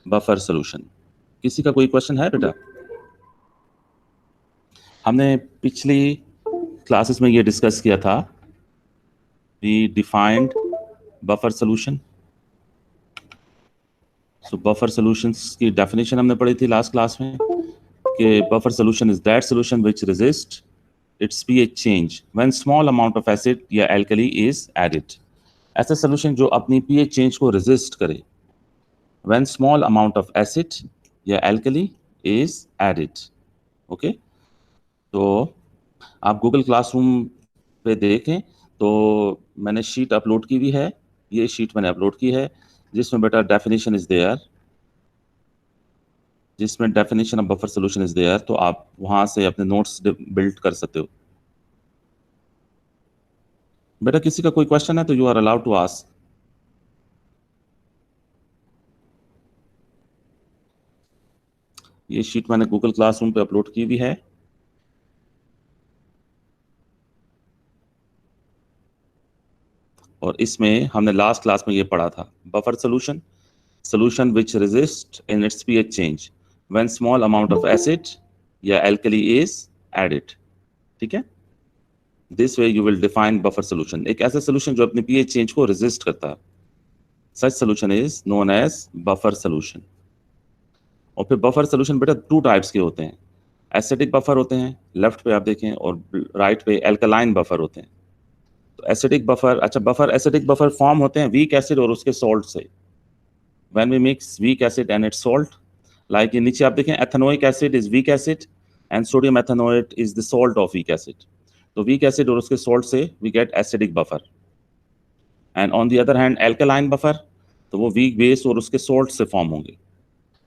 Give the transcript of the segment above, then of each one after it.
Buffer solution. किसी का कोई क्वेश्चन है बेटा? हमने पिछली क्लासेस में ये डिस्कस किया था, we defined buffer solution. So buffer solutions की डेफिनेशन हमने पढ़ी थी लास्ट क्लास में कि buffer solution is that solution which resist its pH change when small amount of acid या alkali is added। ऐसा सोल्यूशन जो अपनी pH चेंज को रेजिस्ट करे when small amount of acid या alkali is added। ओके, तो आप Google classroom पे देखें तो मैंने शीट अपलोड की हुई है, ये शीट मैंने अपलोड की है जिसमें बेटा डेफिनेशन इज देयर, जिसमें definition of buffer solution is there, तो आप वहां से अपने नोट्स बिल्ड कर सकते हो। बेटा किसी का कोई क्वेश्चन है तो you are allowed to ask. ये शीट मैंने गूगल क्लासरूम पे अपलोड की हुई है। और इसमें हमने लास्ट क्लास में ये पढ़ा था, buffer solution, solution which resist in its pH change when small amount of acid या एल्कली इज एडेड। ठीक है, this way you will define buffer solution, एक ऐसा सोल्यूशन जो अपने पीएच चेंज को रेजिस्ट करता है। Such solution is known as buffer solution. और फिर बफर सोल्यूशन बेटा टू टाइप्स के होते हैं, एसिडिक बफर होते हैं लेफ्ट पे आप देखें, और राइट पे एल्कलाइन बफर होते हैं। तो एसिडिक बफर, अच्छा बफर, एसिडिक बफर फॉर्म होते हैं वीक एसिड और उसके सॉल्ट से। When we mix weak acid and its salt, like ये नीचे आप देखें ethanoic acid is weak acid and sodium ethanoate is the salt of weak acid. तो वीक एसिड और उसके सॉल्ट से we get acidic buffer. And on the other hand alkaline buffer, तो वो वीक बेस और उसके सॉल्ट से form होंगे।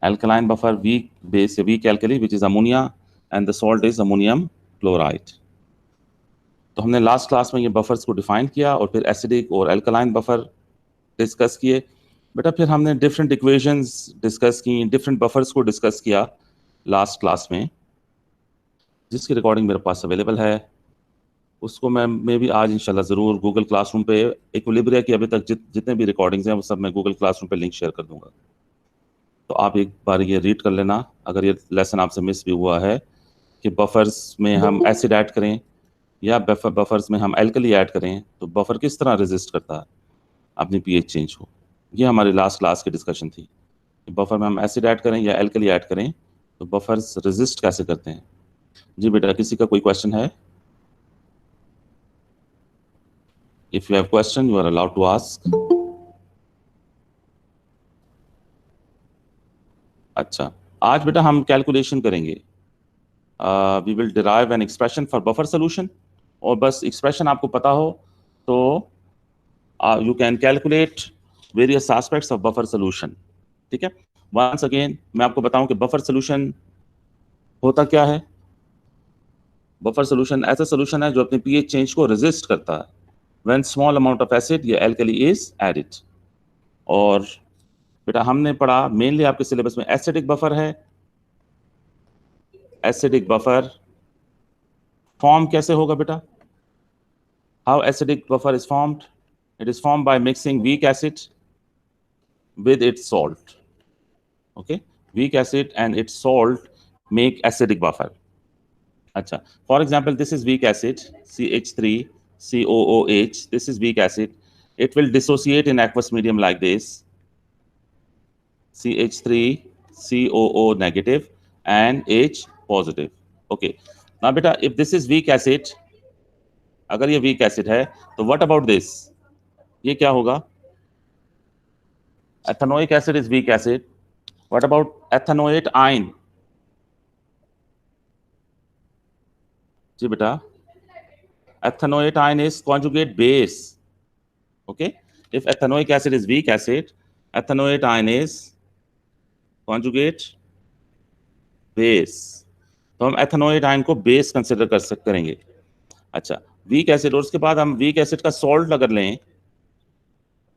एल्कलाइन बफर वीक बेस या weak alkali which is ammonia and the salt is ammonium chloride. तो हमने लास्ट क्लास में ये बफर्स को डिफाइन किया और फिर एसिडिक और एल्कलाइन बफर डिस्कस किए। बेटा फिर हमने डिफरेंट इक्वेशंस डिस्कस की, डिफरेंट बफर्स को डिस्कस किया लास्ट क्लास में, जिसकी रिकॉर्डिंग मेरे पास अवेलेबल है। उसको मैं भी आज इंशाल्लाह ज़रूर गूगल क्लासरूम पे, इक्विलिब्रिया की अभी तक जितने भी रिकॉर्डिंग्स हैं वो सब मैं गूगल क्लासरूम पे लिंक शेयर कर दूंगा। तो आप एक बार ये रीड कर लेना अगर ये लेसन आपसे मिस भी हुआ है कि बफर्स में हम एसिड ऐड करें या बफर्स में हम एल्कली ऐड करें तो बफर किस तरह रेजिस्ट करता है अपनी पीएच चेंज को। ये हमारी लास्ट क्लास की डिस्कशन थी कि बफर में हम एसिड ऐड करें या एल्कली ऐड करें तो बफर्स रेजिस्ट कैसे करते हैं। जी बेटा किसी का कोई क्वेश्चन है? If you have question you are allowed to ask. अच्छा, आज बेटा हम कैलकुलेशन करेंगे, we will derive an expression for buffer solution. और बस एक्सप्रेशन आपको पता हो तो you can calculate various aspects of buffer solution. ठीक है, वंस अगेन मैं आपको बताऊं कि बफर सोल्यूशन होता क्या है। बफर सोल्यूशन ऐसा सोल्यूशन है जो अपने पीएच चेंज को रेजिस्ट करता है when small amount of acid या एल्कली इज एडेड। और बेटा हमने पढ़ा मेनली आपके सिलेबस में एसिडिक बफर है। एसिडिक बफर फॉर्म कैसे होगा बेटा? How acidic buffer is formed? It is formed by mixing weak acid with its salt. Okay, weak acid and its salt make acidic buffer. Acha, for example, this is weak acid CH3COOH. This is weak acid. It will dissociate in aqueous medium like this, CH3COO negative and H positive. Okay, now beta if this is weak acid, अगर ये weak acid है तो what about this? ये क्या होगा? Ethanoic acid is weak acid. What about ethanoate ion? जी बेटा, ethanoate ion is conjugate base. Okay, if ethanoic acid is weak acid, ethanoate ion is conjugate base. तो हम ethanoate ion को base consider करेंगे। अच्छा, week acid, और उसके बाद हम वीक एसिड का सॉल्ट अगर लें,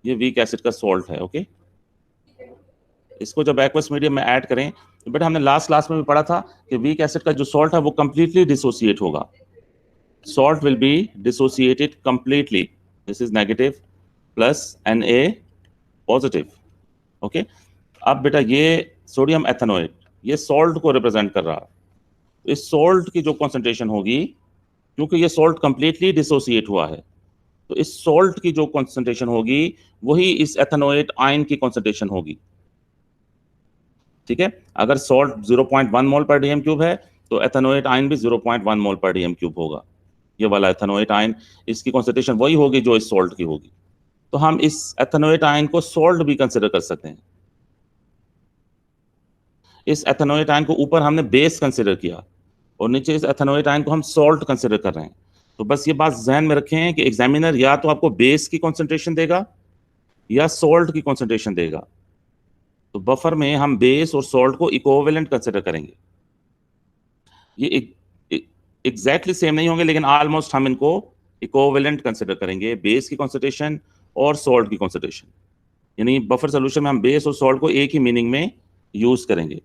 ये वीक एसिड का सॉल्ट है। ओके, इसको जब एक्वस मीडियम में ऐड करें तो बेटा हमने लास्ट क्लास में भी पढ़ा था कि वीक एसिड का जो सॉल्ट है वो कंप्लीटली डिसोसिएट होगा। Salt will be dissociated completely. This is negative plus Na positive. Okay. अब बेटा ये सोडियम एथेनोएट ये सॉल्ट को रिप्रेजेंट कर रहा है, तो इस सॉल्ट की जो कॉन्सेंट्रेशन होगी, क्योंकि ये सॉल्ट कंप्लीटली डिसोसिएट हुआ है, तो इस सॉल्ट की जो कॉन्सेंट्रेशन होगी वही इस एथेनोएट आयन की कॉन्सेंट्रेशन होगी। ठीक है, अगर सॉल्ट 0.1 मोल पर डीएम क्यूब है तो एथेनोएट आयन भी 0.1 मोल पर डीएम क्यूब होगा। ये वाला एथेनोएट आयन, इसकी कॉन्सेंट्रेशन वही होगी जो इस सॉल्ट की होगी। तो हम इस एथेनोएट आयन को सॉल्ट भी कंसिडर कर सकते हैं। इस एथेनोएट आयन को ऊपर हमने बेस कंसिडर किया और नीचे इस एथेनोएट आयन को हम सॉल्ट कंसिडर कर रहे हैं। तो बस ये बात ध्यान में रखें कि एग्जामिनर या तो आपको बेस की कॉन्सेंट्रेशन देगा या सॉल्ट की कॉन्सेंट्रेशन देगा। तो बफर में हम बेस और सॉल्ट को इक्विवेलेंट कंसिडर करेंगे। ये एग्जैक्टली सेम नहीं होंगे, लेकिन ऑलमोस्ट हम इनको इक्विवेलेंट कंसिडर करेंगे, बेस की कॉन्सेंट्रेशन और सॉल्ट की कॉन्सेंट्रेशन। यानी बफर सोल्यूशन में हम बेस और सॉल्ट को एक ही मीनिंग में यूज करेंगे।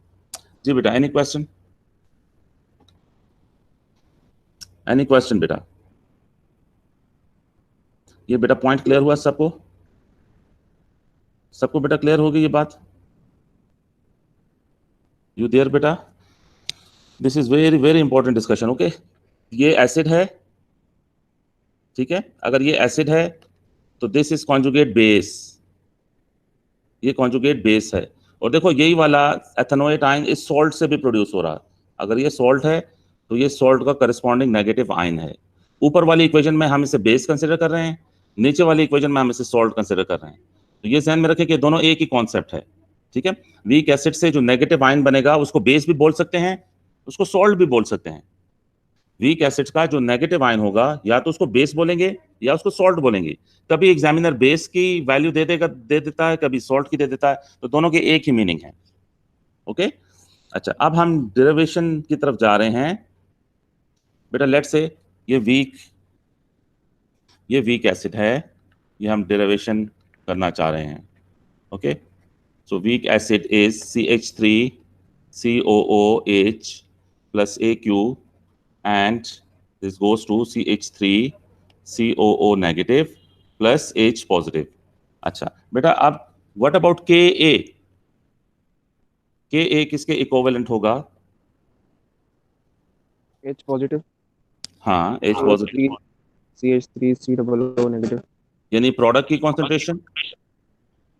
जी बेटा, एनी क्वेश्चन? एनी क्वेश्चन बेटा? ये बेटा पॉइंट क्लियर हुआ सबको? सबको बेटा क्लियर होगी ये बात? यू देयर बेटा? This is very very important discussion. Okay, ये एसिड है, ठीक है, अगर ये एसिड है तो दिस इज कॉन्जुगेट बेस, ये कॉन्जुगेट बेस है। और देखो यही वाला एथेनोएट आयन इस सॉल्ट से भी प्रोड्यूस हो रहा है। अगर ये सॉल्ट है तो ये सॉल्ट का करस्पॉन्डिंग नेगेटिव आयन है। ऊपर वाली इक्वेशन में हम इसे बेस कंसिडर कर रहे हैं, नीचे वाली इक्वेशन में हम इसे सॉल्ट कंसिडर कर रहे हैं। तो ये ध्यान में रखें कि दोनों एक ही कॉन्सेप्ट है। ठीक है, वीक एसिड से जो नेगेटिव आयन बनेगा उसको बेस भी बोल सकते हैं, उसको सॉल्ट भी बोल सकते हैं। वीक एसिड का जो नेगेटिव आयन होगा या तो उसको बेस बोलेंगे या उसको सॉल्ट बोलेंगे। कभी एग्जामिनर बेस की वैल्यू दे देता है, कभी सॉल्ट की दे देता है, तो दोनों के एक ही मीनिंग है। ओके, अच्छा, अब हम डेरिवेशन की तरफ जा रहे हैं बेटा। लेट से ये वीक एसिड है, ये हम डेरिवेशन करना चाह रहे हैं। Okay, so weak acid is CH3COOH plus AQ and this goes to CH3COO negative plus H positive। अच्छा बेटा, अब व्हाट अबाउट Ka? Ka किसके इक्विवेलेंट होगा? H positive, हाँ, H positive, CH3 COO negative। यानी प्रोडक्ट की कॉन्सेंट्रेशन,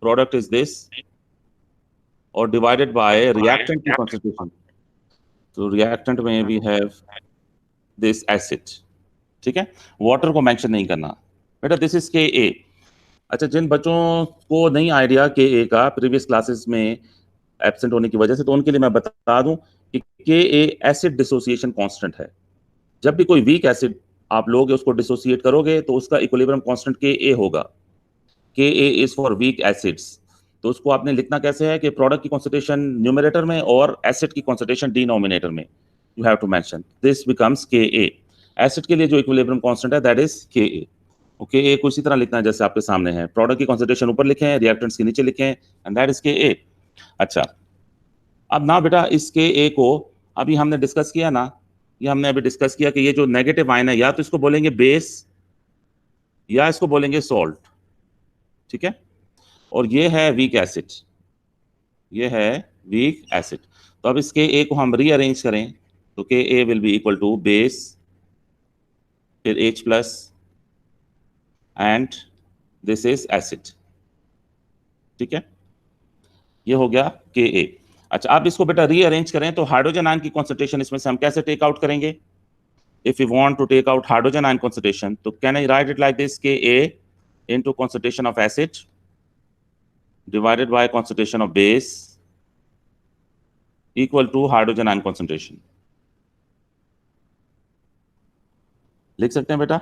प्रोडक्ट इज दिस, और divided by reactant की कॉन्सेंट्रेशन। तो रिएक्टेंट में वी हैव दिस एसिड। ठीक है, वाटर को मेंशन नहीं करना बेटा। This is Ka। अच्छा, जिन बच्चों को नहीं आइडिया Ka का प्रीवियस क्लासेस में एब्सेंट होने की वजह से, तो उनके लिए मैं बता दूं कि Ka एसिड डिसोसिएशन कांस्टेंट है। जब भी कोई वीक एसिड आप लोगे उसको डिसोसिएट करोगे तो उसका इक्विलिब्रियम कांस्टेंट Ka होगा। Ka is for weak acids. तो उसको आपने लिखना कैसे है कि प्रोडक्ट की कॉन्सेंट्रेशन न्यूमरेटर में और एसिड की कॉन्सेंट्रेशन डिनोमिनेटर में, you have to mention this becomes Ka। Acid के लिए जो इक्विलिब्रियम कांस्टेंट है that is Ka। Okay, A को इसी तरह लिखना है जैसे आपके सामने है, प्रोडक्ट की कॉन्सेंट्रेशन ऊपर लिखे हैं, रिएक्टेंट्स के नीचे लिखे हैं, एंड दैट इज Ka। अच्छा, अब ना बेटा इस Ka को अभी हमने डिस्कस किया ना, ये हमने अभी डिस्कस किया कि ये जो नेगेटिव आयन है या तो इसको बोलेंगे बेस या इसको बोलेंगे सॉल्ट। ठीक है, और ये है वीक एसिड, ये है वीक एसिड। तो अब इस Ka को हम रीअरेंज करें तो Ka will be equal to base, फिर H plus, and this is acid. ठीक है, ये हो गया Ka। अच्छा, आप इसको बेटा रीअरेंज करें तो हाइड्रोजन आयन की कॉन्सेंट्रेशन इसमें से हम कैसे टेक आउट करेंगे? If you want to take out hydrogen ion concentration, तो can I write it like this, Ka into concentration of acid divided by concentration of base equal to hydrogen ion concentration। लिख सकते हैं बेटा?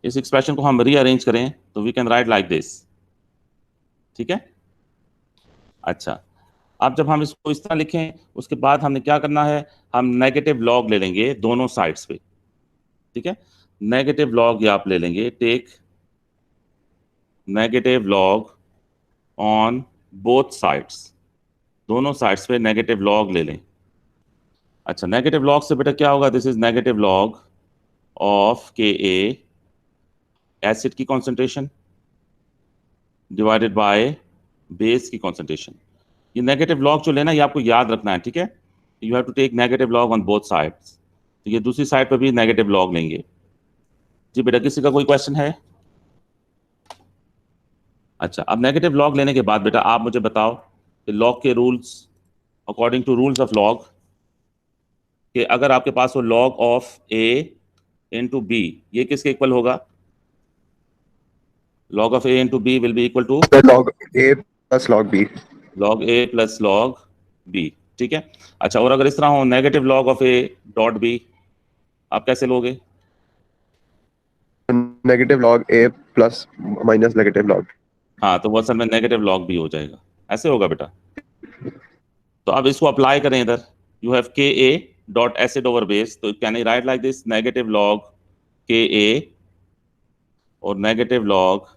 इस expression को हम rearrange करें तो we can write like this. ठीक है, अच्छा, अब जब हम इसको इस तरह लिखें उसके बाद हमने क्या करना है, हम नेगेटिव लॉग ले लेंगे दोनों साइड्स पे। ठीक है, नेगेटिव लॉग ये आप ले लेंगे, take negative log on both sides, दोनों साइड्स पे नेगेटिव लॉग ले लें। अच्छा, नेगेटिव लॉग से बेटा क्या होगा, this is negative log of Ka acid की कॉन्सेंट्रेशन डिवाइडेड बाय बेस की कॉन्सेंट्रेशन। ये नेगेटिव लॉग जो लेना ये आपको याद रखना है, ठीक है। You have to take negative log on both sides. तो ये दूसरी साइड पर भी नेगेटिव लॉग लेंगे। जी बेटा, किसी का कोई क्वेश्चन है? अच्छा, अब नेगेटिव लॉग लेने के बाद बेटा आप मुझे बताओ कि लॉग के rules, according to rules of log, कि अगर आपके पास हो log of A into B, ये किसके इक्वल होगा? Log of A into B will be equal to log A plus log B. Log A plus log B, ठीक है। अच्छा, और अगर इस तरह हो negative log of A dot B, आप कैसे लोगे? Negative log A plus minus negative log. हाँ, तो वो असल में नेगेटिव लॉग भी हो जाएगा, ऐसे होगा बेटा। तो अब इसको अप्लाई करें इधर, you have K a dot acid over base, तो can I write like this, negative log K ए और negative log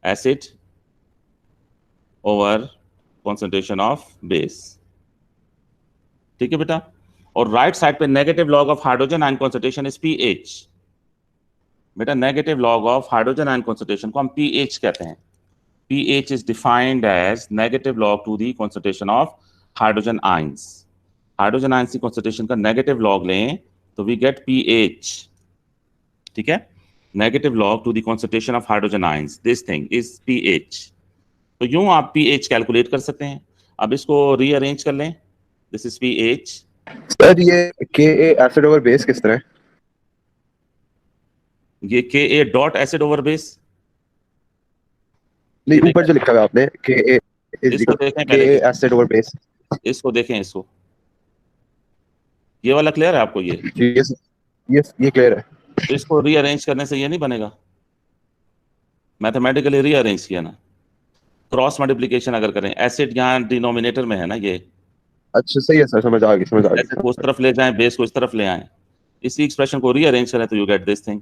acid over concentration of base, ठीक है बेटा। और राइट साइड पे negative log of hydrogen ion concentration is pH. बेटा negative log of hydrogen ion concentration को हम pH कहते हैं। pH is defined as negative log to the concentration of hydrogen ions. Hydrogen ions की concentration का negative log लें तो we get pH, ठीक है। Negative log to the concentration of hydrogen ions, this thing is pH। तो यूं आप pH calculate कर सकते हैं। अब इसको रीअरेंज कर लें, दिस इज pH। सर ये Ka acid over base किस तरह है? ये Ka dot acid over base, नहीं, ऊपर जो लिखा हुआ है आपने Ka is इसको equal देखें Ka पहले, acid over base. इसको देखें, इसको, ये वाला क्लियर है आपको? ये क्लियर है। तो इसको रीअरेंज करने से ये नहीं बनेगा, मैथमेटिकली रीअरेंज किया ना, क्रॉस मल्टीप्लिकेशन अगर करें, एसिड यहाँ डिनोमिनेटर में है ना ये, अच्छा सही है सर, समझ आ गई एसिड को उस तरफ ले जाएं, बेस को इस तरफ ले आए, इसी एक्सप्रेशन को रीअरेंज करें तो यू गेट दिस थिंग,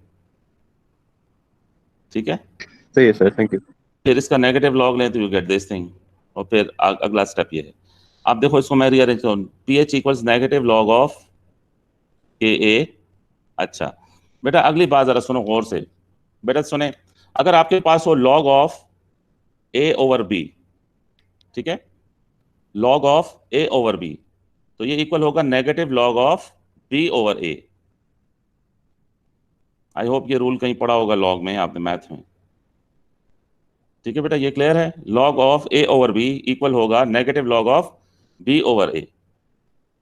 ठीक है। सही है सर, थैंक यू। फिर इसका नेगेटिव लॉग लें तो यू गेट दिस थिंग, और फिर अगला स्टेप ये है। अब देखो इसको मैं रीअरेंज करूँ, pH equals negative log of Ka। अच्छा बेटा, अगली बात जरा सुनो गौर से, बेटा सुने, अगर आपके पास हो log of A over B, ठीक है, log of A over B, तो ये इक्वल होगा negative log of B over A। I hope ये रूल कहीं पढ़ा होगा लॉग में आपने, मैथ में, ठीक है बेटा, ये क्लियर है। Log of A over B equal होगा negative log of B over A,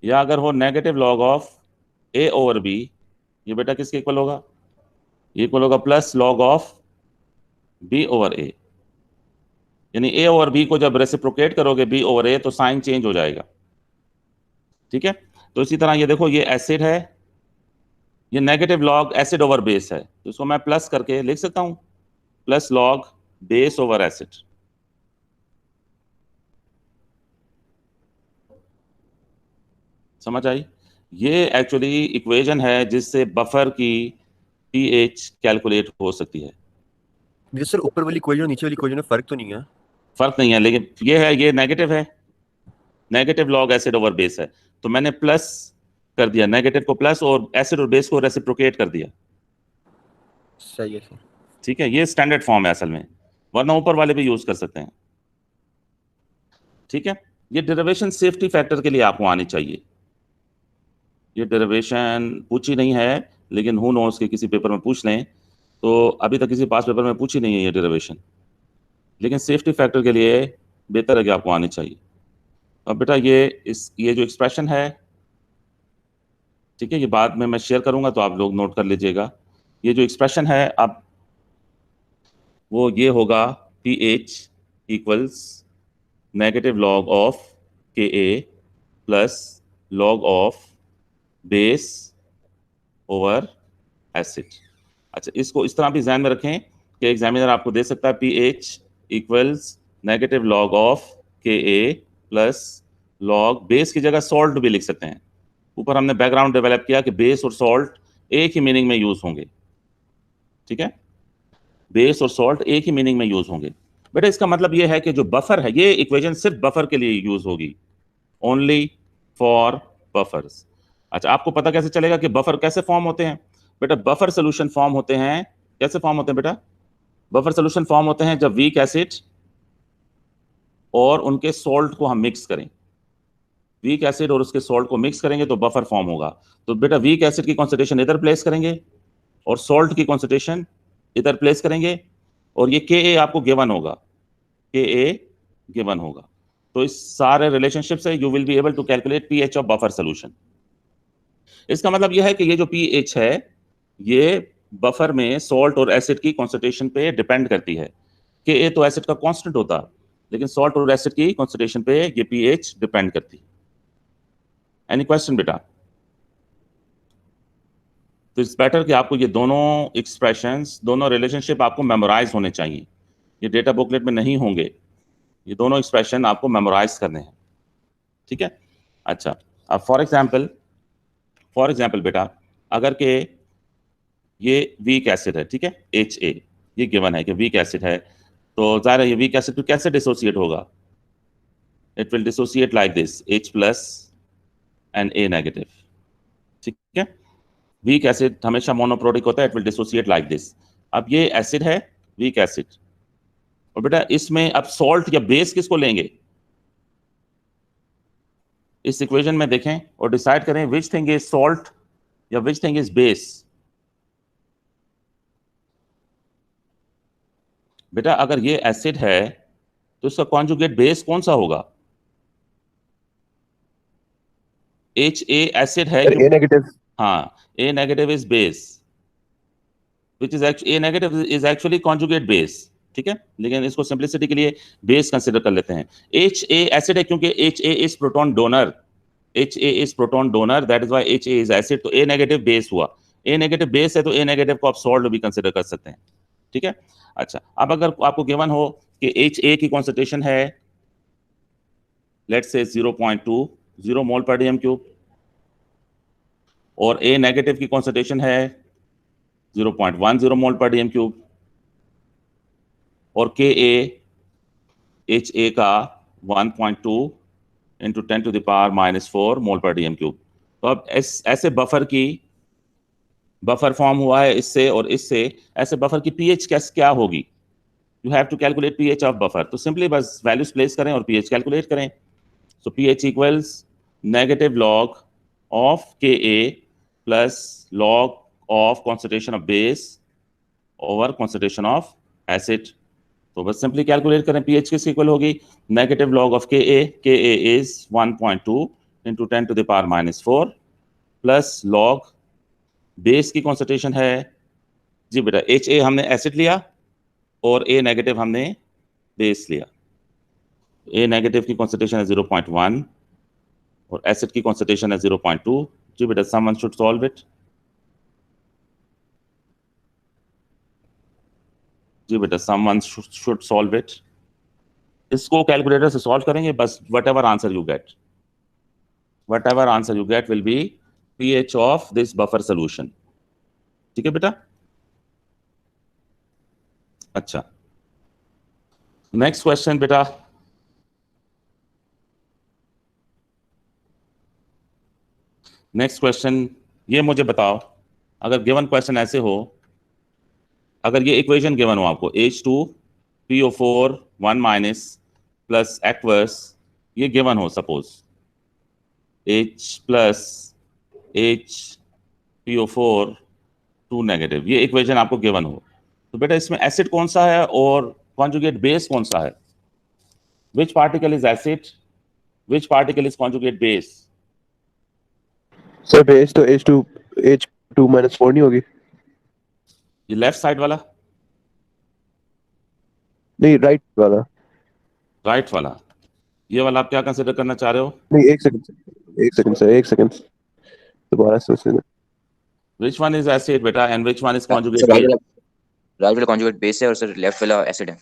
या अगर हो negative log of A over B, ये बेटा किसके इक्वल होगा? ये इक्वल होगा plus log of B over A। यानी A ओवर B को जब रेसिप्रोकेट करोगे B ओवर A तो साइन चेंज हो जाएगा, ठीक है। तो इसी तरह ये देखो, ये एसिड है, ये negative log acid over base है, तो इसको मैं प्लस करके लिख सकता हूं, plus log base over acid. समझ आई? ये एक्चुअली इक्वेशन है जिससे बफर की पीएच कैलकुलेट हो सकती है। जी सर, ऊपर वाली इक्वेशन और नीचे वाली इक्वेशन में फर्क तो नहीं है? फर्क नहीं है, लेकिन ये है, ये नेगेटिव है, negative log acid over base है, तो मैंने प्लस कर दिया, नेगेटिव को प्लस और एसिड और बेस को रेसिप्रोकेट कर दिया, सही है सर। ठीक है। ये स्टैंडर्ड फॉर्म है असल में, वरना ऊपर वाले भी यूज कर सकते हैं, ठीक है। ये डेरिवेशन सेफ्टी फैक्टर के लिए आपको आनी चाहिए। ये डेरिवेशन पूछी नहीं है, लेकिन हु नोस के किसी पेपर में पूछ लें, तो अभी तक किसी पास पेपर में पूछी नहीं है ये डेरिवेशन, लेकिन सेफ्टी फैक्टर के लिए बेहतर है कि आपको आनी चाहिए। अब बेटा ये जो एक्सप्रेशन है, ठीक है, ये बाद में मैं शेयर करूंगा तो आप लोग नोट कर लीजिएगा। ये जो एक्सप्रेशन है अब वो ये होगा, pH equals negative log of Ka plus log of base over acid. अच्छा, इसको इस तरह भी ध्यान में रखें कि एग्जामिनर आपको दे सकता है pH equals negative log of Ka plus log, base की जगह सॉल्ट भी लिख सकते हैं। ऊपर हमने बैकग्राउंड डेवलप किया कि बेस और सॉल्ट एक ही मीनिंग में यूज होंगे, ठीक है, बेस और सॉल्ट एक ही मीनिंग में यूज होंगे। बेटा इसका मतलब ये है कि जो बफर है, ये इक्वेशन सिर्फ बफर के लिए यूज होगी, ओनली फॉर बफर्स। अच्छा, आपको पता कैसे चलेगा कि बफर कैसे फॉर्म होते हैं? बेटा बफर सोल्यूशन फॉर्म होते हैं, कैसे फॉर्म होते हैं बेटा? बफर सोल्यूशन फॉर्म होते हैं जब वीक एसिड और उनके सॉल्ट को हम मिक्स करें, वीक एसिड और उसके सॉल्ट को मिक्स करेंगे तो बफर फॉर्म होगा। तो बेटा वीक एसिड की कॉन्सेंट्रेशन इधर प्लेस करेंगे और सॉल्ट की कॉन्सेंट्रेशन इधर प्लेस करेंगे, और ये Ka आपको गिवन होगा, Ka गिवन होगा। तो इस सारे रिलेशनशिप से you will be able to calculate pH of buffer solution. इसका मतलब यह है कि ये जो पीएच है ये बफर में सॉल्ट और एसिड की कॉन्सेंट्रेशन पे डिपेंड करती है। Ka तो एसिड का कांस्टेंट होता है, लेकिन सॉल्ट और एसिड की कॉन्सेंट्रेशन पे ये पीएच डिपेंड करती है। एनी क्वेश्चन बेटा? तो इट्स बेटर कि आपको ये दोनों एक्सप्रेशंस, दोनों रिलेशनशिप आपको मेमोराइज होने चाहिए। ये डेटा बुकलेट में नहीं होंगे, ये दोनों एक्सप्रेशन आपको मेमोराइज करने हैं, ठीक है? अच्छा, अब फॉर एग्जाम्पल बेटा, अगर के ये वीक एसिड है, ठीक है, Ha ये गिवन है कि वीक एसिड है, तो जाहिर है ये वीक एसिड तो कैसे डिसोसिएट होगा? It will dissociate like this, H+ and A negative, ठीक है? वीक एसिड हमेशा मोनोप्रोटिक होता है, it will dissociate like this. अब ये एसिड है, वीक एसिड, और बेटा इसमें अब सॉल्ट या बेस किसको लेंगे? इस इक्वेशन में देखें और डिसाइड करें विच थिंग इज सॉल्ट या विच थिंग इज बेस। बेटा अगर ये एसिड है तो इसका कॉन्जुगेट बेस कौन सा होगा? Ha एसिड है, सर ए नेगेटिव। हाँ, A negative is base, which is actually A negative is actually conjugate base, ठीक है? लेकिन इसको सिंपलिसिटी के लिए बेस कंसीडर कर लेते हैं। Ha एसिड है क्योंकि Ha is proton donor, Ha is proton donor, that is why Ha is acid, तो A नेगेटिव बेस हुआ। A नेगेटिव बेस है तो A नेगेटिव को आप सॉल्ट भी कंसीडर कर सकते हैं, ठीक है? अच्छा, अब अगर आपको गिवन हो कि Ha की कॉन्सेंट्रेशन है लेट्स से 0.20 मोल पर डीएम क्यूब और A नेगेटिव की कॉन्सेंट्रेशन है 0.10 मोल पर डीएम क्यूब, और Ka Ha का 1.2 इंटू 10⁻⁻⁴ मोल पर डीएम क्यूब। तो अब ऐसे बफर फॉर्म हुआ है इससे और इससे, ऐसे बफर की पीएच क्या होगी? You have to calculate pH of buffer. तो सिंपली बस वैल्यूज प्लेस करें और पीएच कैलकुलेट करें। So pH equals negative log of Ka plus log of concentration of base over concentration of acid. तो बस सिंपली कैलकुलेट करें, pH किस equal होगी? Negative log of Ka is 1.2 into 10⁻⁻⁴ plus log base की concentration है, जी बेटा Ha हमने एसिड लिया और A नेगेटिव हमने बेस लिया। A नेगेटिव की कॉन्सेंट्रेशन है 0.1 और एसिड की कॉन्सेंट्रेशन है 0.2। जी बेटा समवन शुड सॉल्व इट। जी बेटा समवन शुड सॉल्व इट। इसको कैलकुलेटर से सॉल्व करेंगे, बस what ever answer you get will be pH of this buffer solution, ठीक है बेटा? अच्छा, नेक्स्ट क्वेश्चन बेटा, नेक्स्ट क्वेश्चन ये मुझे बताओ, अगर गिवन क्वेश्चन ऐसे हो, अगर ये इक्वेशन गिवन हो आपको H2PO4 1- प्लस एक्वर्स, ये गिवन हो सपोज H+ HPO4 2 नेगेटिव, ये इक्वेशन आपको गिवन हो, तो बेटा इसमें एसिड कौन सा है और कॉन्जुगेट बेस कौन सा है? Which particle is acid, which particle is conjugate base? Sir base तो H2 - 4 नहीं होगी? ये लेफ्ट साइड वाला, नहीं, राइट वाला। राइट वाला, ये वाला आप क्या कंसिडर करना चाह रहे हो? नहीं, एक सेकंड सर, एक सेकंड दोबारा सोचने। Which one is acid बेटा and which one is conjugate sir base? Right वाला कॉन्जुगेट बेस है और सर लेफ्ट वाला एसिड है।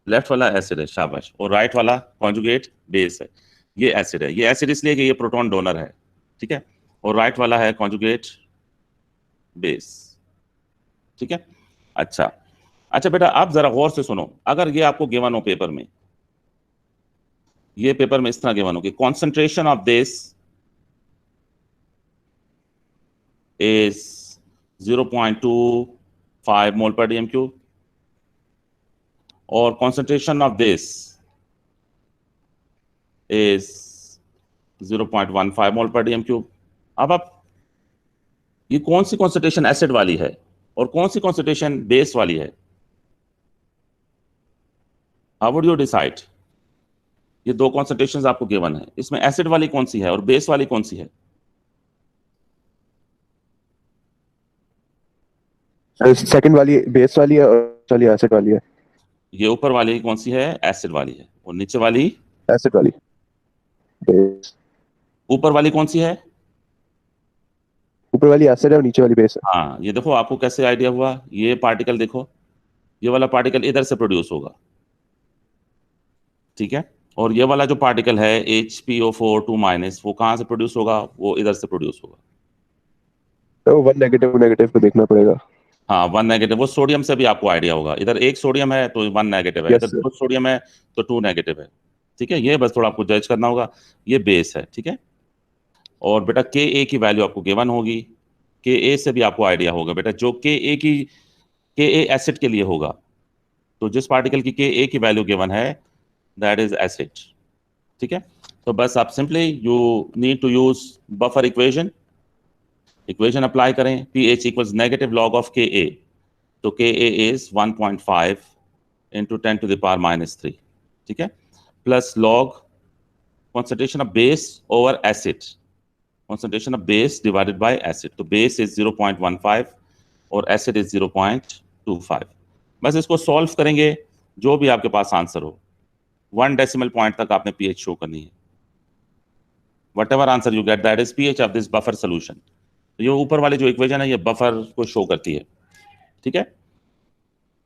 लेफ्ट वाला एसिड है, शाबाश, और राइट वाला कॉन्जुगेट बेस है। ये एसिड है, ये एसिड इसलिए कि ये प्रोटॉन डोनर है, ठीक है, और राइट वाला है कॉन्जुगेट बेस, ठीक है? अच्छा अच्छा बेटा आप जरा गौर से सुनो, अगर ये आपको गिवन हो पेपर में, ये पेपर में इस तरह गिवन हो कि कॉन्सेंट्रेशन ऑफ दिस इज 0.25 मोल पर डीएम क्यूब और concentration of this is 0.15 मोल पर डीएम क्यूब। अब आप ये कौन सी कॉन्सेंट्रेशन एसिड वाली है और कौन सी कॉन्सेंट्रेशन बेस वाली है? How would you decide? ये दो कॉन्सेंट्रेशंस आपको गिवन है, इसमें एसिड वाली कौन सी है और बेस वाली कौन सी है? सेकंड वाली बेस वाली है और वाली एसिड वाली है। ये ऊपर वाली कौन सी है? एसिड वाली है। और नीचे वाली? एसिड वाली बेस। ऊपर वाली कौन सी है? ऊपर वाली एसिड है और नीचे वाली बेस है। हाँ, ये देखो आपको कैसे आइडिया हुआ। ये पार्टिकल देखो, ये वाला पार्टिकल इधर से प्रोड्यूस होगा, ठीक है, और ये वाला जो पार्टिकल है HPO4 2- वो कहाँ से प्रोड्यूस होगा? वो इधर से प्रोड्यूस होगा। तो वन नेगेटिव नेगेटिव पे देखना पड़ेगा। हाँ, वन नेगेटिव। वो सोडियम से भी आपको आइडिया होगा, इधर एक सोडियम है तो वन नेगेटिव है, Yes, इधर sir. दो सोडियम है तो टू नेगेटिव है, ठीक है। ये बस थोड़ा आपको जज करना होगा। ये बेस है, ठीक है। और बेटा Ka की वैल्यू आपको गिवन होगी। Ka से भी आपको आइडिया होगा बेटा, जो Ka एसिड के लिए होगा, तो जिस पार्टिकल की Ka की वैल्यू गिवन है दैट इज एसिड, ठीक है। तो बस आप simply you need to use buffer equation apply करें। pH equals negative log of Ka, तो Ka इज 1.5 इंटू 10⁻⁻3, ठीक है, plus log concentration of base over acid, concentration of base divided by acid, तो base is 0.15 और acid is 0.25। बस इसको solve करेंगे, जो भी आपके पास आंसर हो 1 डेसिमल पॉइंट तक आपने pH शो करनी है। whatever answer you get that is pH of this buffer solution। तो ये ऊपर वाली जो इक्वेशन है ये बफर को शो करती है, ठीक है।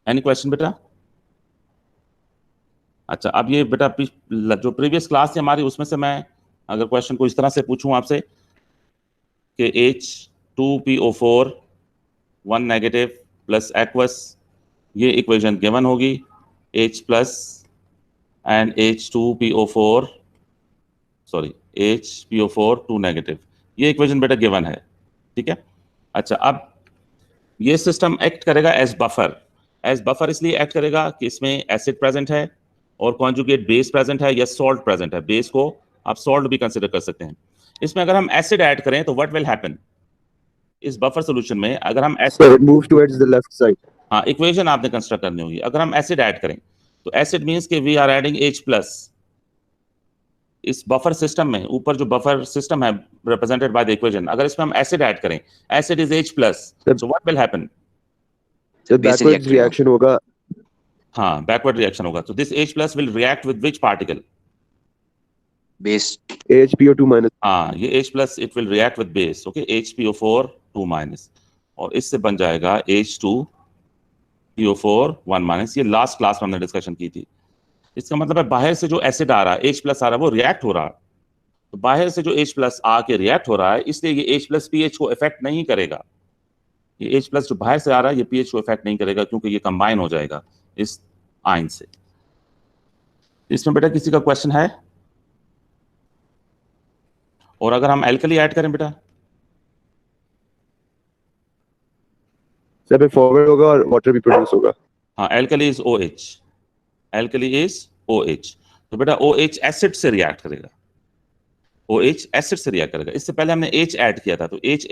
एनी क्वेश्चन बेटा? अच्छा, अब ये बेटा जो प्रीवियस क्लास थी हमारी, उसमें से मैं अगर क्वेश्चन को इस तरह से पूछूं आपसे कि H2PO4 1 नेगेटिव प्लस एक्वस, ये इक्वेशन गिवन होगी, H plus and H2PO4 sorry HPO4 2 negative, ये इक्वेशन बेटा गिवन है, ठीक है। अच्छा, अब ये सिस्टम एक्ट करेगा एज बफर इसलिए एक्ट करेगा कि इसमें एसिड प्रेजेंट है और कॉन्जुगेट बेस प्रेजेंट है या सॉल्ट प्रेजेंट है। बेस को आप सॉल्ट भी कंसिडर कर सकते हैं। इसमें अगर हम एसिड ऐड करें तो व्हाट विल हैपन? इस बफर सॉल्यूशन में अगर हम So it moves towards the left side. हाँ, इक्वेशन आपने कंस्ट्रक्ट करनी होगी। अगर हम एसिड ऐड करें तो एसिड मींस कि वी आर एडिंग H+। इस बफर सिस्टम में ऊपर जो बफर सिस्टम है रिप्रेजेंटेड बाय द इक्वेशन, अगर इसमें हम एसिड ऐड करें, acid is H+, so what will happen? So Base backwards reacting reaction होगा। हाँ, बैकवर्ड रिएक्शन होगा। तो this H+ will react with which particle? base HPO2-। हाँ, ये H+ it will react with base, okay, HPO4 2-, और इससे बन जाएगा H2PO4 1-। ये लास्ट क्लास में हमने डिस्कशन की थी। इसका मतलब है बाहर से जो एसिड आ रहा है, H+ आ रहा है, वो रिएक्ट हो रहा है। तो बाहर से जो H+ आके रिएक्ट हो रहा है, इसलिए ये H+ pH को इफेक्ट नहीं करेगा। ये H+ जो बाहर से आ रहा है ये pH को इफेक्ट नहीं करेगा, क्योंकि ये कंबाइन हो जाएगा इस आयन से। इसमें बेटा किसी का क्वेश्चन है? और अगर हम एल्कली ऐड करें बेटा? सब फॉरवर्ड होगा और वाटर भी प्रोड्यूस होगा। हाँ, alkali is OH, alkali is OH। तो बेटा OH एसिड से रिएक्ट करेगा, OH एसिड से रिएक्ट करेगा। इससे पहले हमने H ऐड किया था, तो H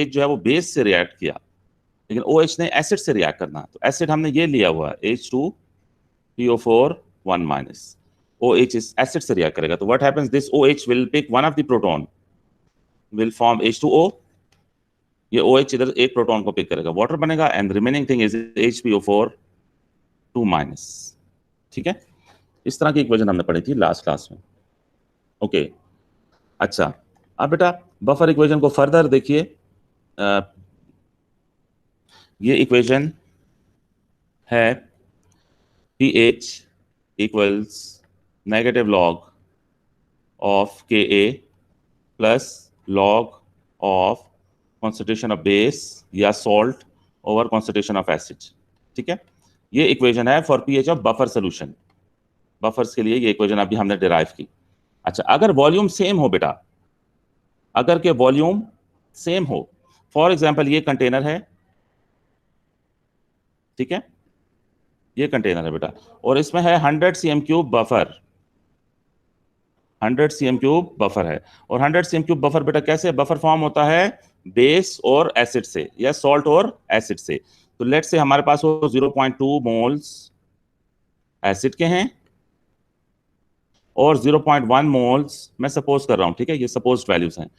जो है वो बेस से रिएक्ट किया, लेकिन OH ने एसिड से रिएक्ट करना। तो एसिड हमने ये लिया हुआ है H2PO4 1-। OH इस एसिड से रिएक्ट करेगा, तो what happens, this OH will pick one of the proton, will form H2O। ये OH इधर एक प्रोटॉन को पिक करेगा, वाटर बनेगा, and remaining thing is HPO4 2-। ठीक है, इस तरह की इक्वेशन हमने पढ़ी थी लास्ट क्लास में, ओके। अच्छा, अब बेटा बफर इक्वेशन को फर्दर देखिए। ये इक्वेशन है pH equals negative log of Ka plus log of concentration of base या salt over concentration of acid, ठीक है। ये इक्वेशन है for pH of buffer solution. Buffers के लिए ये इक्वेशन अभी हमने डिराइव की। अच्छा, अगर वॉल्यूम सेम हो बेटा, अगर के वॉल्यूम सेम हो, फॉर एग्जांपल ये कंटेनर है, ठीक है, ये कंटेनर है बेटा, और इसमें है 100 cm³ buffer, 100 cm cube buffer है। और 100 cm क्यूब बफर बेटा कैसे बफर फॉर्म होता है? बेस और एसिड से या सॉल्ट और एसिड से। तो लेट से हमारे पास वो 0.2 मोल्स एसिड के हैं और 0.1 मोल्स मैं सपोज कर रहा हूं, ठीक है, ये सपोज्ड वैल्यूज हैं।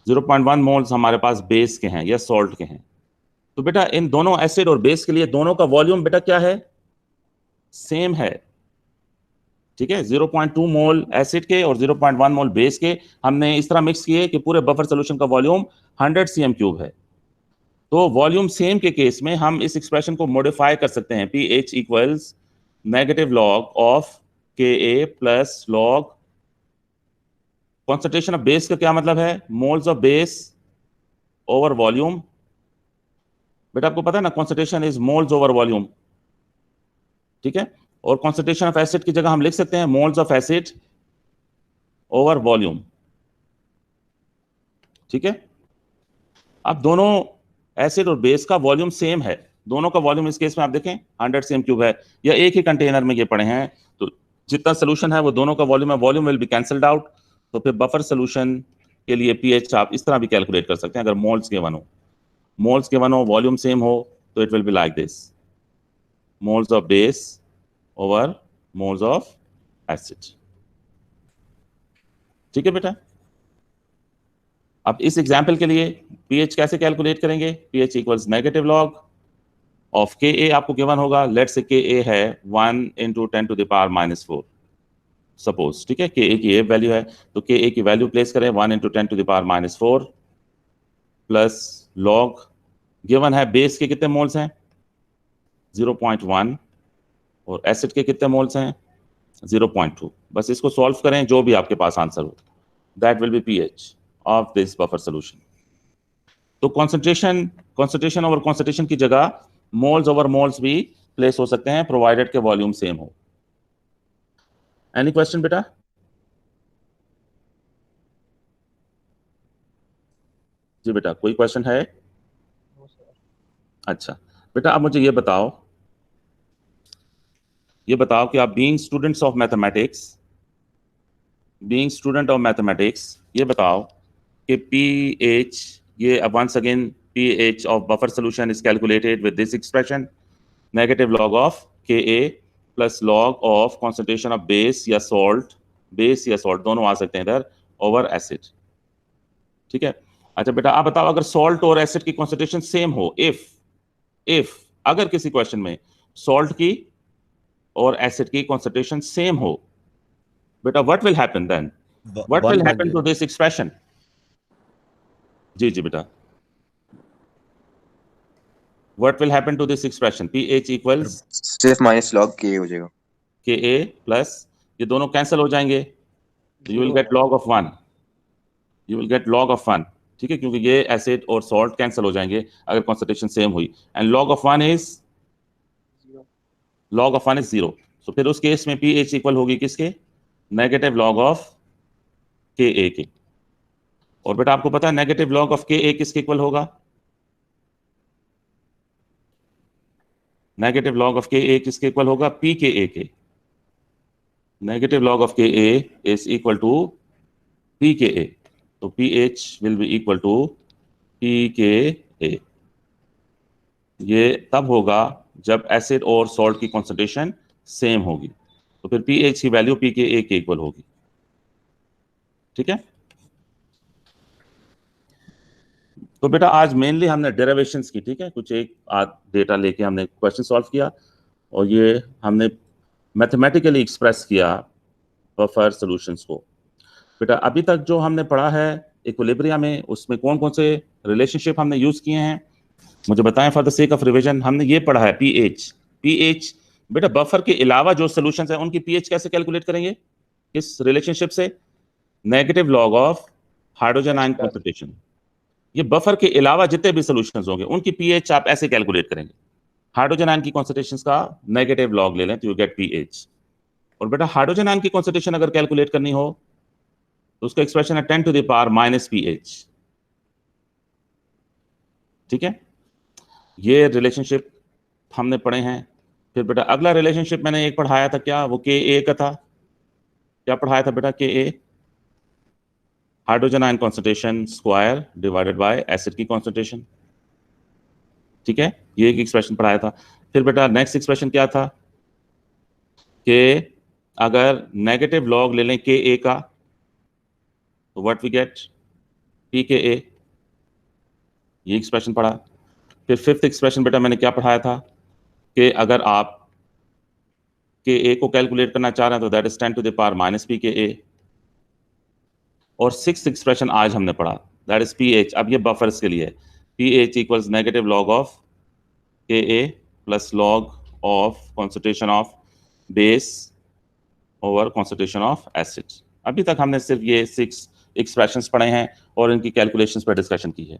0.1 मोल्स हमारे पास बेस के हैं या सॉल्ट के हैं। तो बेटा इन दोनों एसिड और बेस के लिए दोनों का वॉल्यूम बेटा क्या है? सेम है, ठीक है। 0.2 मोल एसिड के और 0.1 मोल बेस के हमने इस तरह मिक्स किए कि पूरे बफर सोल्यूशन का वॉल्यूम 100 cm क्यूब है। तो वॉल्यूम सेम के केस में हम इस एक्सप्रेशन को मॉडिफाई कर सकते हैं। pH equals negative log of Ka plus log concentration of base का क्या मतलब है? Moles of base over volume. बेटा आपको पता है ना, concentration is moles over volume, ठीक है। और कॉन्सेंट्रेशन ऑफ एसिड की जगह हम लिख सकते हैं moles of acid over volume, ठीक है। अब दोनों एसिड और बेस का वॉल्यूम सेम है, दोनों का वॉल्यूम इस केस में आप देखें 100 cm क्यूब है, या एक ही कंटेनर में ये पड़े हैं, तो जितना सोल्यूशन है वो दोनों का वॉल्यूम है, volume will be cancelled out. तो फिर बफर सोल्यूशन के लिए pH आप इस तरह भी कैलकुलेट कर सकते हैं। अगर मोल्स के वन हो, वॉल्यूम सेम हो, तो it will be like this, moles of base over moles of acid, ठीक है बेटा। अब इस एग्जाम्पल के लिए pH कैसे कैलकुलेट करेंगे? pH equals negative log of Ka आपको गिवन होगा। लेट से Ka है 1 × 10⁻⁻⁴ सपोज, ठीक है। Ka की ये वैल्यू है, तो Ka की वैल्यू प्लेस करें 1 × 10⁻⁴ प्लस लॉग गिवन है बेस के कितने मोल्स हैं? 0.1 और एसिड के कितने मोल्स हैं? 0.2। बस इसको सॉल्व करें, जो भी आपके पास आंसर हो, that will be pH of this buffer solution. तो कॉन्सेंट्रेशन ओवर कॉन्सेंट्रेशन की जगह मोल्स ओवर मोल्स भी प्लेस हो सकते हैं, प्रोवाइडेड के वॉल्यूम सेम हो। एनी क्वेश्चन बेटा? जी बेटा, कोई क्वेश्चन है? अच्छा बेटा, अब मुझे ये बताओ कि आप बीइंग स्टूडेंट ऑफ मैथमेटिक्स, ये बताओ कि pH, ये अब once again pH of buffer solution is calculated with this expression, negative log of Ka plus log of concentration of base या सॉल्ट दोनों आ सकते हैं इधर, ओवर एसिड, ठीक है। अच्छा बेटा, आप बताओ अगर सॉल्ट और एसिड की कॉन्सेंट्रेशन सेम हो, इफ अगर किसी क्वेश्चन में सॉल्ट की और एसिड की कॉन्सेंट्रेशन सेम हो, बेटा what will happen then? What will happen to this expression? जी बेटा, what will happen to this expression? pH equals सिर्फ माइनस लॉग के हो जाएगा। Ka प्लस ये दोनों कैंसिल हो जाएंगे, you will get log of 1, ठीक है, क्योंकि ये एसिड और सॉल्ट कैंसिल हो जाएंगे अगर कॉन्सेंट्रेशन सेम हुई, एंड लॉग ऑफ 1 इज 0। तो फिर उस केस में pH इक्वल होगी किसके? नेगेटिव लॉग ऑफ Ka के। और बेटा आपको पता है नेगेटिव लॉग ऑफ Ka किसके इक्वल होगा? नेगेटिव लॉग ऑफ Ka किसके इक्वल होगा? pKa के। Negative log of Ka is equal to pKa, तो pH will be equal to pKa। ये तब होगा जब एसिड और सॉल्ट की कॉन्सेंट्रेशन सेम होगी, तो फिर pH की वैल्यू pKa के इक्वल होगी, ठीक है। तो बेटा आज मेनली हमने डेरिवेशंस की, ठीक है, कुछ एक डेटा लेके हमने क्वेश्चन सॉल्व किया और ये हमने मैथमेटिकली एक्सप्रेस किया बफर सॉल्यूशंस को। बेटा अभी तक जो हमने पढ़ा है इक्विलिब्रियम में, उसमें कौन कौन से रिलेशनशिप हमने यूज किए हैं मुझे बताएं for the sake of revision. हमने ये पढ़ा है pH बेटा बफर के अलावा जो सॉल्यूशंस हैं उनकी pH कैसे कैलकुलेट करेंगे? किस रिलेशनशिप से? Negative log of hydrogen ion concentration. ये बफर के अलावा जितने भी सॉल्यूशंस होंगे उनकी pH आप ऐसे कैलकुलेट करेंगे, हाइड्रोजन आयन की कॉन्सेंट्रेशंस का नेगेटिव लॉग ले लें तो यू गेट pH। और बेटा हाइड्रोजन आयन की कॉन्सेंट्रेशन अगर कैलकुलेट करनी हो तो उसका एक्सप्रेशन है 10⁻⁻ pH, ठीक है। ये रिलेशनशिप हमने पढ़े हैं। फिर बेटा अगला रिलेशनशिप मैंने एक पढ़ाया था, क्या वो Ka का था? क्या पढ़ाया था बेटा? Ka hydrogen ion concentration square divided by acid की कॉन्सेंट्रेशन। ठीक है, ये एक एक्सप्रेशन पढ़ाया था। फिर बेटा नेक्स्ट एक्सप्रेशन क्या था कि अगर नेगेटिव लॉग ले लें के ए का तो what we get P K ए, ये एक्सप्रेशन पढ़ा। फिर फिफ्थ एक्सप्रेशन बेटा मैंने क्या पढ़ाया था कि अगर आप के ए को कैलकुलेट करना चाह रहे हैं तो that is 10 to the power minus P K ए। और सिक्स्थ एक्सप्रेशन आज हमने पढ़ा दैट इज पी एच। अब ये बफर्स के लिए P H equals negative log of K a plus log of concentration of base over concentration of acid. अभी तक हमने सिर्फ ये 6 एक्सप्रेशंस पढ़े हैं और इनकी कैलकुलेशंस पर डिस्कशन की है।